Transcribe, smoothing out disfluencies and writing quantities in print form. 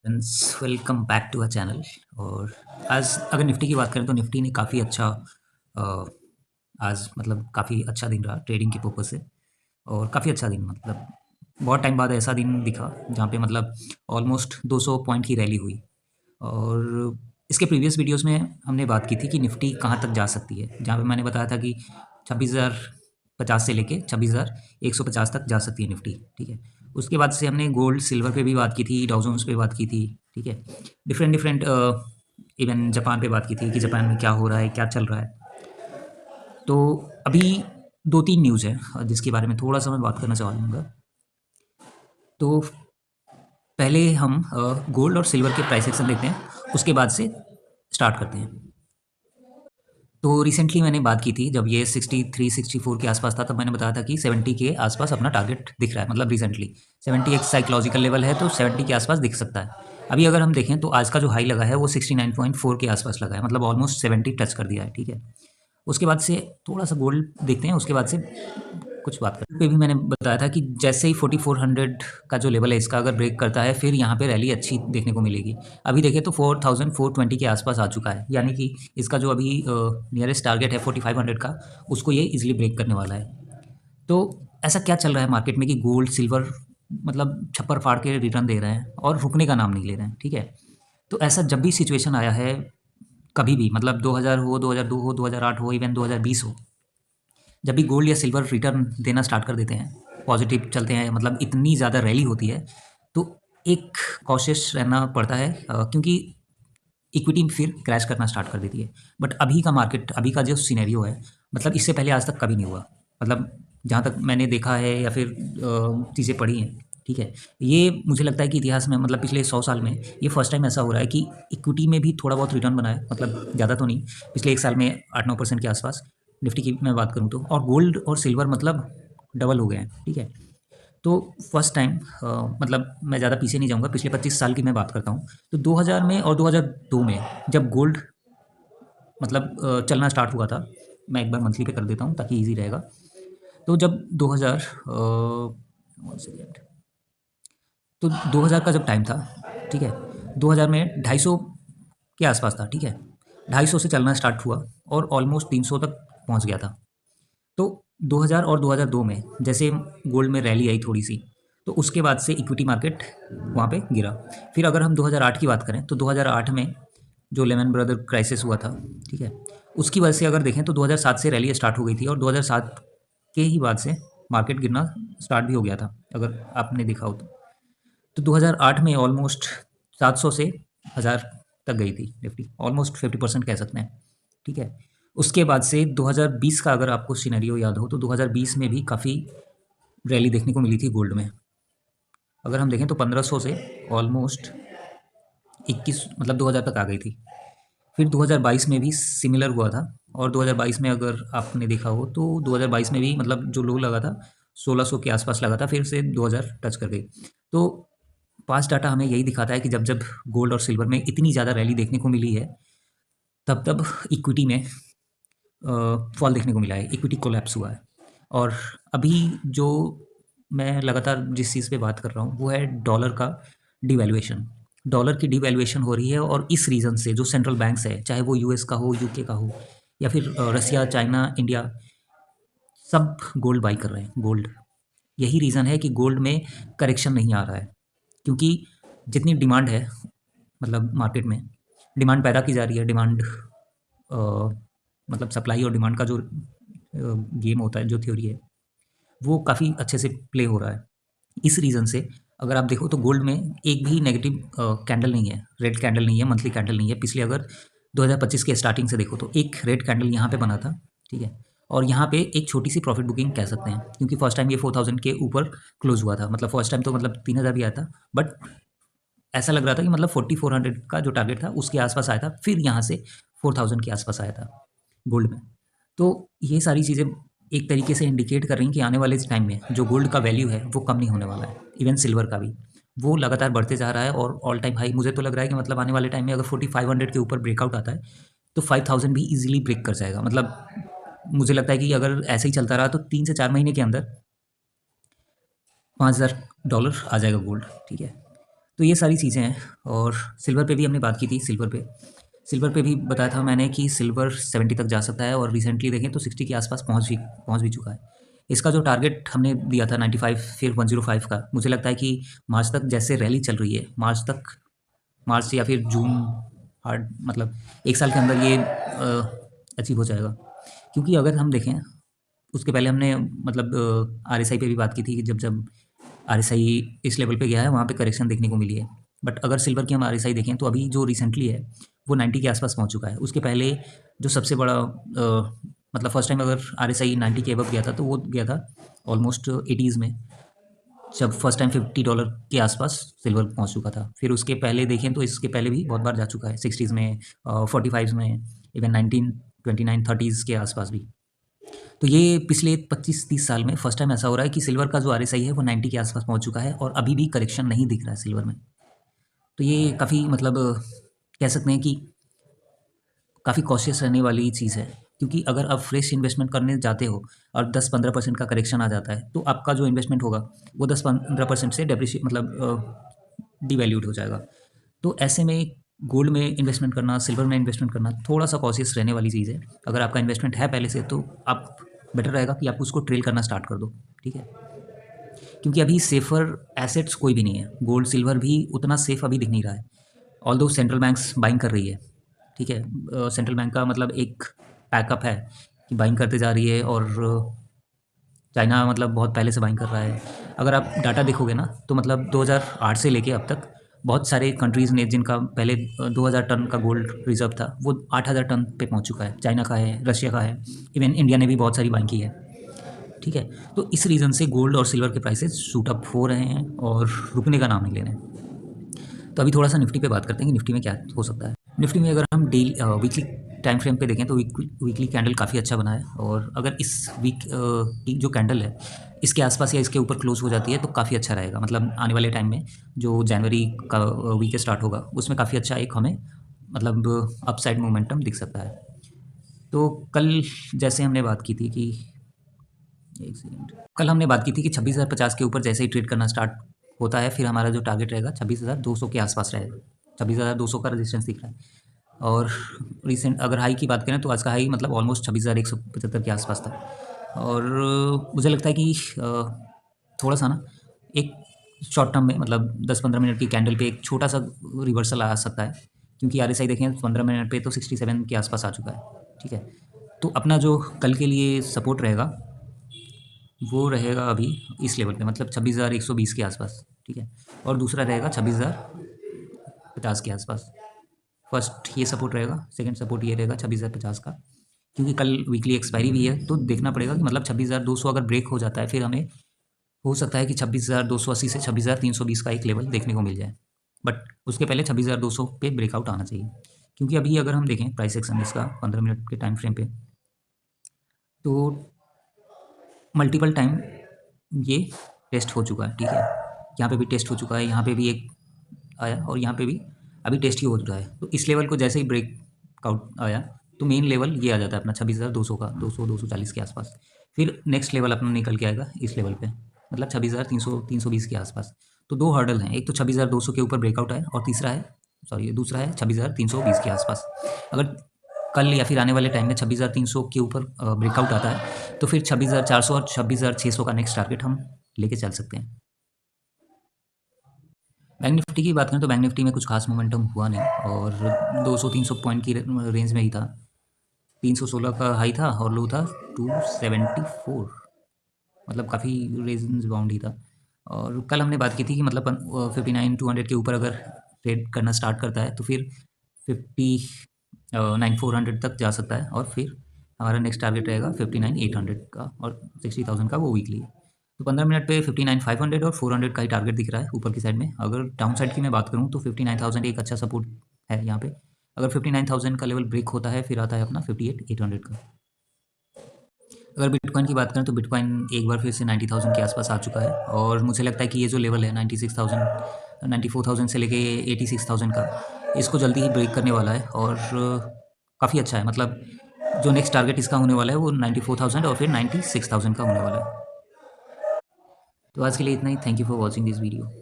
Friends, welcome back to a channel. और आज अगर निफ्टी की बात करें तो निफ्टी ने काफ़ी अच्छा अ, आज मतलब काफ़ी अच्छा दिन रहा ट्रेडिंग के पर्पज़ से। और काफ़ी अच्छा दिन मतलब बहुत टाइम बाद ऐसा दिन दिखा जहाँ पे मतलब ऑलमोस्ट 200 पॉइंट की रैली हुई। और इसके प्रीवियस वीडियोस में हमने बात की थी कि निफ्टी कहाँ तक जा सकती है, जहाँ पे मैंने बताया था कि 26,050 से लेके 26,150 तक जा सकती है निफ्टी। ठीक है। उसके बाद से हमने गोल्ड सिल्वर पे भी बात की थी, डाउ जोन्स पे बात की थी। ठीक है। डिफरेंट डिफरेंट इवन जापान पे बात की थी कि जापान में क्या हो रहा है, क्या चल रहा है। तो अभी दो तीन न्यूज़ है जिसके बारे में थोड़ा सा मैं बात करना चाहूँगा। तो पहले हम गोल्ड और सिल्वर के प्राइस एक्शन देखते हैं, उसके बाद से स्टार्ट करते हैं। तो रिसेंटली मैंने बात की थी जब ये 63-64 के आसपास था, तब मैंने बताया था कि 70 के आसपास अपना टारगेट दिख रहा है। मतलब रिसेंटली 70 एक साइकोलॉजिकल लेवल है, तो 70 के आसपास दिख सकता है। अभी अगर हम देखें तो आज का जो हाई लगा है वो 69.4 के आसपास लगा है, मतलब ऑलमोस्ट 70 टच कर दिया है। ठीक है। उसके बाद से थोड़ा सा गोल्ड देखते हैं, उसके बाद से कुछ बात करें। पे भी मैंने बताया था कि जैसे ही 4400 का जो लेवल है इसका अगर ब्रेक करता है, फिर यहाँ पे रैली अच्छी देखने को मिलेगी। अभी देखें तो 4420 के आसपास आ चुका है, यानी कि इसका जो अभी नियरेस्ट टारगेट है 4500 का, उसको ये इजीली ब्रेक करने वाला है। तो ऐसा क्या चल रहा है मार्केट में कि गोल्ड सिल्वर मतलब छप्पर फाड़ के रिटर्न दे रहे हैं और रुकने का नाम नहीं ले रहे हैं। ठीक है। तो ऐसा जब भी सिचुएशन आया है, कभी भी मतलब 2000 हो, 2002 हो, 2008 हो, इवन 2020 हो, जब भी गोल्ड या सिल्वर रिटर्न देना स्टार्ट कर देते हैं, पॉजिटिव चलते हैं, मतलब इतनी ज़्यादा रैली होती है, तो एक कॉशियस रहना पड़ता है, क्योंकि इक्विटी फिर क्रैश करना स्टार्ट कर देती है। बट अभी का मार्केट, अभी का जो सिनेरियो है, मतलब इससे पहले आज तक कभी नहीं हुआ। मतलब जहाँ तक मैंने देखा है या फिर चीज़ें पढ़ी हैं। ठीक है। ये मुझे लगता है कि इतिहास में मतलब पिछले 100 साल में ये फर्स्ट टाइम ऐसा हो रहा है कि इक्विटी में भी थोड़ा बहुत रिटर्न बना है, मतलब ज़्यादा तो नहीं। पिछले एक साल में 8-9% के आसपास निफ्टी की मैं बात करूँ तो, और गोल्ड और सिल्वर मतलब डबल हो गए हैं। ठीक है। तो फर्स्ट टाइम मतलब मैं ज़्यादा पीछे नहीं जाऊँगा, पिछले 25 साल की मैं बात करता हूँ। तो 2000 में और 2002 में जब गोल्ड मतलब चलना स्टार्ट हुआ था, मैं एक बार मंथली पे कर देता हूँ ताकि ईज़ी रहेगा। तो जब 2000 1 सेकेंड, तो 2000 का जब टाइम था, ठीक है, 2000 में 250 के आसपास था। ठीक है। 250 से चलना स्टार्ट हुआ और ऑलमोस्ट 300 तक पहुँच गया था। तो 2000 और 2002 में जैसे गोल्ड में रैली आई थोड़ी-सी, तो उसके बाद से इक्विटी मार्केट वहाँ पे गिरा। फिर अगर हम 2008 की बात करें, तो 2008 में जो लेमन ब्रदर क्राइसिस हुआ था, ठीक है? उसकी वजह से अगर देखें तो 2007 से रैली स्टार्ट हो गई थी और 2007 के ही बाद से मार्केट गिरना स्टार्ट भी हो गया था, अगर आपने देखा हो तो। तो 2008 में ऑलमोस्ट 700 से 1000 तक गई थी निफ्टी, ऑलमोस्ट 50% कह सकते हैं। ठीक है। उसके बाद से 2020 का अगर आपको सिनेरियो याद हो, तो 2020 में भी काफ़ी रैली देखने को मिली थी गोल्ड में। अगर हम देखें तो 1500 से ऑलमोस्ट 21 मतलब 2000 तक आ गई थी। फिर 2022 में भी सिमिलर हुआ था, और 2022 में अगर आपने देखा हो तो 2022 में भी मतलब जो लो लगा था 1600 के आसपास लगा था, फिर से 2000 टच कर गई। तो पास्ट डाटा हमें यही दिखाता है कि जब जब गोल्ड और सिल्वर में इतनी ज़्यादा रैली देखने को मिली है, तब तब इक्विटी में फॉल देखने को मिला है, इक्विटी कोलैप्स हुआ है। और अभी जो मैं लगातार जिस चीज़ पे बात कर रहा हूँ, वो है डॉलर का डिवैल्यूएशन। डॉलर की डिवैल्यूएशन हो रही है, और इस रीज़न से जो सेंट्रल बैंक्स है, चाहे वो यूएस का हो, यूके का हो, या फिर रसिया, चाइना, इंडिया, सब गोल्ड बाई कर रहे हैं, गोल्ड। यही रीज़न है कि गोल्ड में करेक्शन नहीं आ रहा है, क्योंकि जितनी डिमांड है, मतलब मार्केट में डिमांड पैदा की जा रही है, डिमांड मतलब सप्लाई और डिमांड का जो गेम होता है, जो थ्योरी है, वो काफ़ी अच्छे से प्ले हो रहा है। इस रीज़न से अगर आप देखो तो गोल्ड में एक भी नेगेटिव कैंडल नहीं है, रेड कैंडल नहीं है, मंथली कैंडल नहीं है। पिछले अगर 2025 के स्टार्टिंग से देखो तो एक रेड कैंडल यहाँ पे बना था। ठीक है। और यहाँ पे एक छोटी सी प्रॉफिट बुकिंग कह सकते हैं, क्योंकि फर्स्ट टाइम ये 4000 के ऊपर क्लोज हुआ था। मतलब फर्स्ट टाइम तो मतलब 3000 भी आया था, बट ऐसा लग रहा था कि मतलब 4400 का जो टारगेट था उसके आसपास आया था, फिर यहाँ से 4000 के आसपास आया था गोल्ड में। तो ये सारी चीज़ें एक तरीके से इंडिकेट कर रही हैं कि आने वाले टाइम में जो गोल्ड का वैल्यू है वो कम नहीं होने वाला है। इवन सिल्वर का भी वो लगातार बढ़ते जा रहा है, और ऑल टाइम हाई मुझे तो लग रहा है कि मतलब आने वाले टाइम में अगर 4500 के ऊपर ब्रेकआउट आता है, तो 5000 भी इजीली ब्रेक कर जाएगा। मतलब मुझे लगता है कि अगर ऐसे ही चलता रहा तो 3 से 4 महीने के अंदर $5000 आ जाएगा गोल्ड। ठीक है। तो ये सारी चीज़ें हैं। और सिल्वर पे भी हमने बात की थी। सिल्वर पे भी बताया था मैंने कि सिल्वर 70 तक जा सकता है और रिसेंटली देखें तो 60 के आसपास पहुंच भी चुका है। इसका जो टारगेट हमने दिया था 95 फिर 105 का, मुझे लगता है कि मार्च तक जैसे रैली चल रही है, मार्च से या फिर जून, हार्ड मतलब 1 साल के अंदर ये अचीव हो जाएगा। क्योंकि अगर हम देखें, उसके पहले हमने मतलब आरएसआई पे भी बात की थी कि जब आरएसआई इस लेवल पे गया है वहाँ पे करेक्शन देखने को मिली है। बट अगर सिल्वर की हम आरएसआई देखें तो अभी जो रिसेंटली है वो 90 के आसपास पहुँच चुका है। उसके पहले जो सबसे बड़ा मतलब फर्स्ट टाइम अगर आरएसआई 90 के अबव गया था तो वो गया था ऑलमोस्ट 80s में, जब फर्स्ट टाइम $50 के आसपास सिल्वर पहुंच चुका था। फिर उसके पहले देखें तो इसके पहले भी बहुत बार जा चुका है, 60s में, 45s में, इवन 1929 30s के आसपास भी। तो ये पिछले 25-30 साल में फर्स्ट टाइम ऐसा हो रहा है कि सिल्वर का जो आरएसआई है वो 90 के आसपास पहुंच चुका है और अभी भी करेक्शन नहीं दिख रहा है सिल्वर में। तो ये काफ़ी मतलब कह सकते हैं कि काफ़ी कॉशियस रहने वाली चीज़ है। क्योंकि अगर आप फ्रेश इन्वेस्टमेंट करने जाते हो और 10-15% का करेक्शन आ जाता है तो आपका जो इन्वेस्टमेंट होगा वो 10-15% से डेप्रिशिएट मतलब डिवैल्यूड हो जाएगा। तो ऐसे में गोल्ड में इन्वेस्टमेंट करना, सिल्वर में इन्वेस्टमेंट करना थोड़ा-सा कॉशियस रहने वाली चीज़ है। अगर आपका इन्वेस्टमेंट है पहले से तो आप बेटर रहेगा कि आप उसको ट्रेल करना स्टार्ट कर दो, ठीक है? क्योंकि अभी सेफ़र एसेट्स कोई भी नहीं है। गोल्ड, सिल्वर भी उतना सेफ़ अभी दिख नहीं रहा है। ऑल्दो सेंट्रल बैंक्स बाइंग कर रही है, ठीक है? सेंट्रल बैंक का मतलब एक बैकअप है कि बाइंग करते जा रही है और चाइना मतलब बहुत पहले से बाइंग कर रहा है। अगर आप डाटा देखोगे ना तो मतलब 2008 से लेके अब तक बहुत सारे कंट्रीज़ ने जिनका पहले 2000 टन का गोल्ड रिज़र्व था वो 8000 टन पे पहुंच चुका है। चाइना का है, रशिया का है, इवन इंडिया ने भी बहुत सारी बाइंग की है, ठीक है? तो इस रीज़न से गोल्ड और सिल्वर के प्राइसेस शूट अप हो रहे हैं और रुकने का नाम नहीं ले रहे हैं। तो अभी थोड़ा-सा निफ्टी पे बात करते हैं कि निफ्टी में क्या हो सकता है। निफ्टी में अगर हम वीकली टाइम फ्रेम पे देखें तो वीकली कैंडल काफ़ी अच्छा बना है और अगर इस वीक की जो कैंडल है इसके आसपास या इसके ऊपर क्लोज हो जाती है तो काफ़ी अच्छा रहेगा। मतलब आने वाले टाइम में जो जनवरी का वीक स्टार्ट होगा उसमें काफ़ी अच्छा एक हमें मतलब अपसाइड मोमेंटम दिख सकता है। तो कल जैसे हमने बात की थी कि एक सेकंड, कल हमने बात की थी कि 26,050 के ऊपर जैसे ही ट्रेड करना स्टार्ट होता है फिर हमारा जो टारगेट रहेगा 26,200 के आसपास रहेगा। 26,200 का रेजिस्टेंस दिख रहा है। और रिसेंट अगर हाई की बात करें तो आज का हाई मतलब ऑलमोस्ट 26,175 के आसपास था। और मुझे लगता है कि थोड़ा सा ना एक शॉर्ट टर्म में मतलब 10-15 मिनट की कैंडल पे एक छोटा सा रिवर्सल आ सकता है। क्योंकि आरएसआई देखें 15 मिनट पे तो 67 के आसपास आ चुका है, ठीक है? तो अपना जो कल के लिए सपोर्ट रहेगा वो रहेगा अभी इस लेवल पे मतलब 26,120 के आसपास, ठीक है? और दूसरा रहेगा 26,050 के आसपास। फर्स्ट ये सपोर्ट रहेगा, सेकंड सपोर्ट ये रहेगा 26,050 का। क्योंकि कल वीकली एक्सपायरी भी है तो देखना पड़ेगा कि मतलब 26,200 अगर ब्रेक हो जाता है फिर हमें हो सकता है कि 26,280 से 26,320 का एक लेवल देखने को मिल जाए। बट उसके पहले 26,200 पे ब्रेकआउट आना चाहिए। क्योंकि अभी अगर हम देखें प्राइस एक्शन इसका 15 मिनट के टाइम फ्रेम पे तो मल्टीपल टाइम ये टेस्ट हो चुका है, ठीक है? यहाँ पे भी टेस्ट हो चुका है, यहाँ पे भी एक आया और यहाँ पे भी अभी टेस्ट ही हो रहा है। तो इस लेवल को जैसे ही ब्रेकआउट आया तो मेन लेवल ये आ जाता है अपना 26,200 का, 200-240 के आसपास। फिर नेक्स्ट लेवल अपना निकल के आएगा इस लेवल पे मतलब 26,300-320 के आसपास। तो 2 हर्डल हैं, एक तो 26,200 के ऊपर ब्रेकआउट है और दूसरा है 26,320 के आसपास। अगर कल या फिर आने वाले टाइम में 26,300 के ऊपर ब्रेकआउट आता है तो फिर 26,400 और 26,600 का नेक्स्ट टारगेट हम लेके चल सकते हैं। बैंक निफ्टी की बात करें तो बैंक निफ्टी में कुछ खास मोमेंटम हुआ नहीं और 200-300 पॉइंट की रेंज में ही था। 316 का हाई था और लो था 274, मतलब काफ़ी रेंज बाउंड ही था। और कल हमने बात की थी कि मतलब 59,200 के ऊपर अगर ट्रेड करना स्टार्ट करता है तो फिर 59,400 तक जा सकता है और फिर हमारा नेक्स्ट टारगेट रहेगा 59,800 का और 60,000 का वो वीकली। तो 15 मिनट पे 59,500 और 400 का ही टारगेट दिख रहा है ऊपर की साइड में। अगर डाउन साइड की मैं बात करूँ तो 59,000 एक अच्छा सपोर्ट है यहाँ पे। अगर 59,000 का लेवल ब्रेक होता है फिर आता है अपना 58,800 का। अगर बिटकॉइन की बात करें तो बिटकॉइन एक बार फिर से 90,000 के आसपास आ चुका है और मुझे लगता है कि ये जो लेवल है 96,000 94,000 से लेके 86,000 का, इसको जल्दी ही ब्रेक करने वाला है और काफ़ी अच्छा है। मतलब जो नेक्स्ट टारगेट इसका होने वाला है वो 94,000 और फिर 96,000 का होने वाला है। तो आज के लिए इतना ही। Thank you for watching this video.